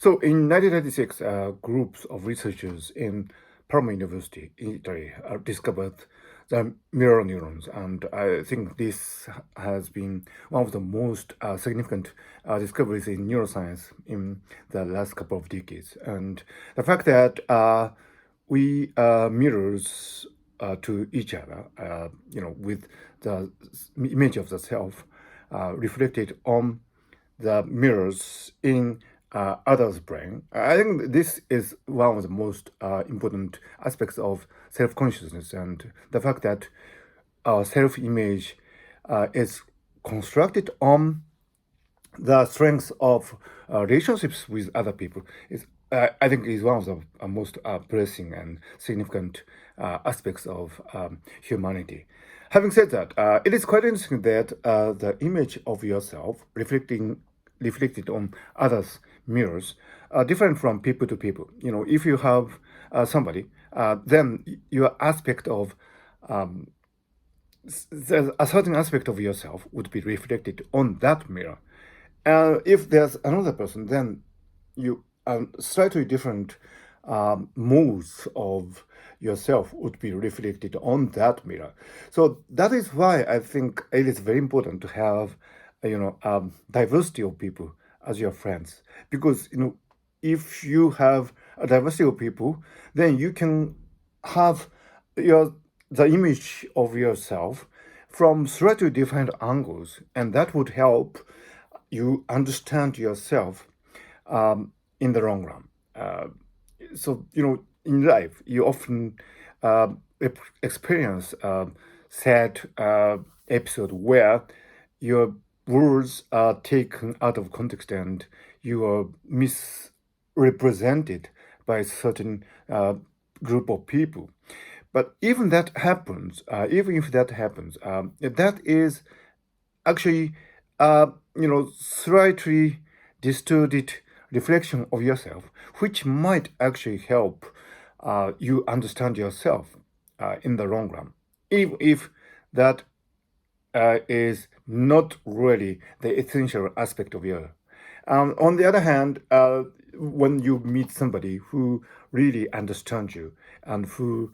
So in 1996, groups of researchers in Parma University in Italy discovered the mirror neurons, and I think this has been one of the most significant discoveries in neuroscience in the last couple of decades. And the fact that we mirrors to each other, with the image of the self reflected on the mirrors in others' brain. I think this is one of the most important aspects of self-consciousness, and the fact that our self-image is constructed on the strength of relationships with other people is, I think, is one of the most pressing and significant aspects of humanity. Having said that, it is quite interesting that the image of yourself reflected on others' mirrors are different from people to people. If you have somebody, then your aspect of a certain aspect of yourself would be reflected on that mirror. If there's another person, then you slightly different modes of yourself would be reflected on that mirror. So that is why I think it is very important to have diversity of people as your friends, because if you have a diversity of people, then you can have the image of yourself from slightly different angles, and that would help you understand yourself in the long run. So in life, you often experience sad episode where your words are taken out of context and you are misrepresented by a certain group of people. But even if that happens, that is actually slightly distorted reflection of yourself, which might actually help you understand yourself in the long run, even if that is not really the essential aspect of you. On the other hand, when you meet somebody who really understands you and who,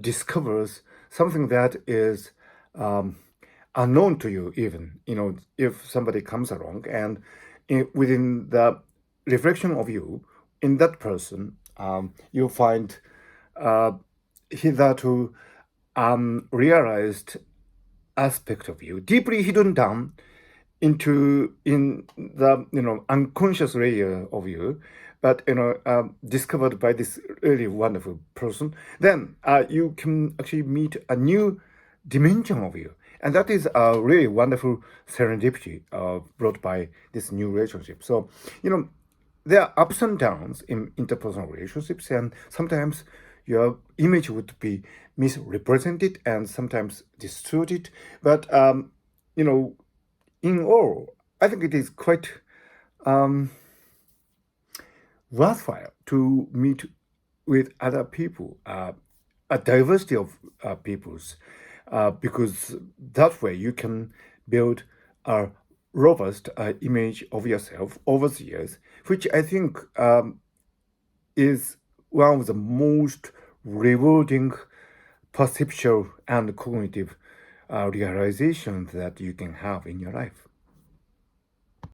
discovers something that is unknown to you, even if somebody comes along and within the reflection of you in that person, you find hitherto realized aspect of you, deeply hidden down in the unconscious layer of you, but discovered by this really wonderful person, then you can actually meet a new dimension of you, and that is a really wonderful serendipity brought by this new relationship. So there are ups and downs in interpersonal relationships, and sometimes your image would be misrepresented and sometimes distorted. But in all, I think it is quite worthwhile to meet with other people, a diversity of peoples, because that way you can build a robust image of yourself over the years, which I think is one of the most rewarding perceptual and cognitive realizations that you can have in your life.